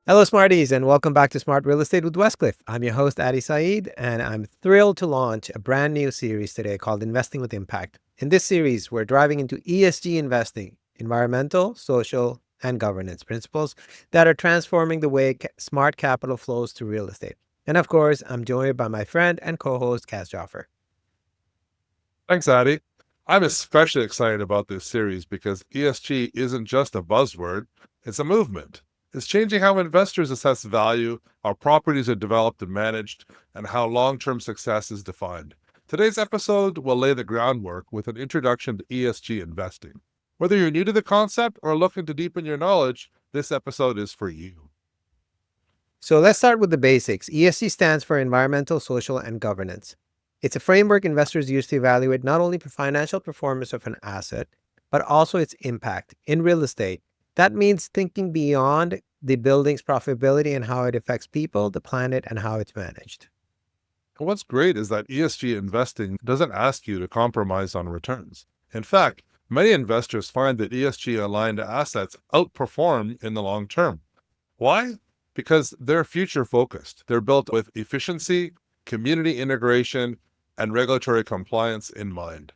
Hello, Smarties, and welcome back to Smart Real Estate with Westcliff. I'm your host, Addy Saeed, and I'm thrilled to launch a brand new series today called Investing with Impact. In this series, we're driving into ESG investing, environmental, social, and governance principles that are transforming the way smart capital flows to real estate. And of course, I'm joined by my friend and co-host, Kaz Jaffer. Thanks, Addy. I'm especially excited about this series because ESG isn't just a buzzword, it's a movement. It's changing how investors assess value, how properties are developed and managed, and how long-term success is defined. Today's episode will lay the groundwork with an introduction to ESG investing. Whether you're new to the concept or looking to deepen your knowledge, this episode is for you. So let's start with the basics. ESG stands for environmental, social, and governance. It's a framework investors use to evaluate not only the financial performance of an asset, but also its impact in real estate. That means thinking beyond the building's profitability and how it affects people, the planet, and how it's managed. And what's great is that ESG investing doesn't ask you to compromise on returns. In fact, many investors find that ESG aligned assets outperform in the long term. Why? Because they're future focused. They're built with efficiency, community integration, and regulatory compliance in mind.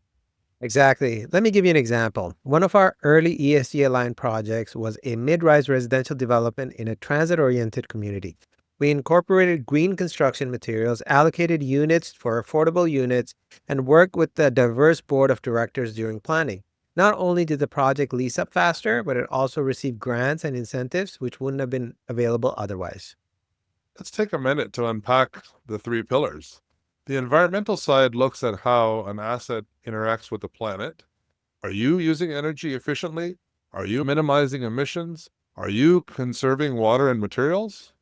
Exactly. Let me give you an example. One of our early ESG aligned projects was a mid-rise residential development in a transit-oriented community. We incorporated green construction materials, allocated units for affordable units, and worked with the diverse board of directors during planning. Not only did the project lease up faster, but it also received grants and incentives which wouldn't have been available otherwise. Let's take a minute to unpack the three pillars. The environmental side looks at how an asset interacts with the planet. Are you using energy efficiently? Are you minimizing emissions? Are you conserving water and materials?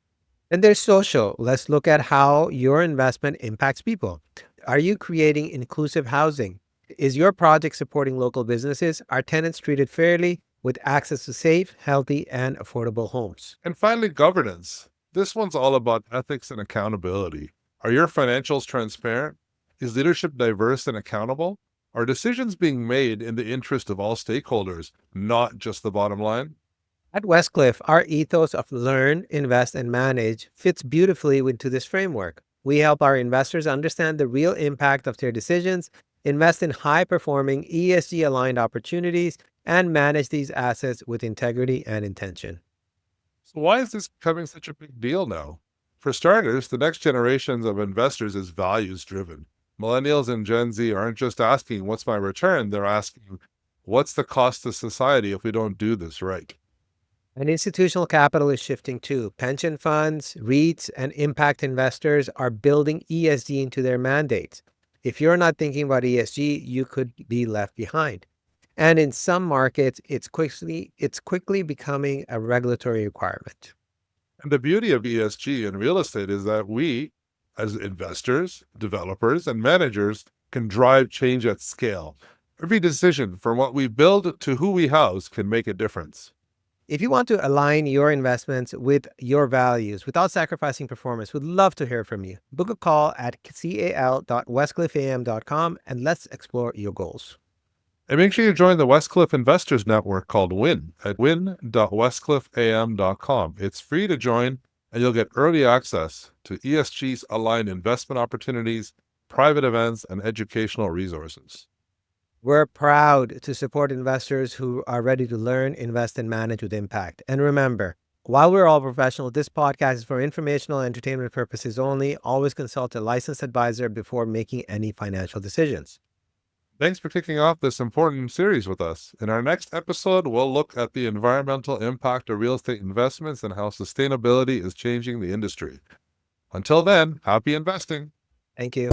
And there's social. Let's look at how your investment impacts people. Are you creating inclusive housing? Is your project supporting local businesses? Are tenants treated fairly with access to safe, healthy, and affordable homes? And finally, governance. This one's all about ethics and accountability. Are your financials transparent? Is leadership diverse and accountable? Are decisions being made in the interest of all stakeholders, not just the bottom line? At Westcliff, our ethos of learn, invest, and manage fits beautifully into this framework. We help our investors understand the real impact of their decisions, invest in high-performing ESG-aligned opportunities, and manage these assets with integrity and intention. So why is this becoming such a big deal now? For starters, the next generations of investors is values driven. Millennials and Gen Z aren't just asking, what's my return? They're asking, what's the cost to society if we don't do this right? And institutional capital is shifting too. Pension funds, REITs, and impact investors are building ESG into their mandates. If you're not thinking about ESG, you could be left behind. And in some markets, it's quickly becoming a regulatory requirement. And the beauty of ESG in real estate is that we, as investors, developers, and managers, can drive change at scale. Every decision from what we build to who we house can make a difference. If you want to align your investments with your values without sacrificing performance, we'd love to hear from you. Book a call at cal.westcliffam.com and let's explore your goals. And make sure you join the Westcliff Investors Network called WIN at win.westcliffam.com. It's free to join, and you'll get early access to ESG's aligned investment opportunities, private events, and educational resources. We're proud to support investors who are ready to learn, invest, and manage with impact. And remember, while we're all professional, this podcast is for informational and entertainment purposes only. Always consult a licensed advisor before making any financial decisions. Thanks for kicking off this important series with us. In our next episode, we'll look at the environmental impact of real estate investments and how sustainability is changing the industry. Until then, happy investing. Thank you.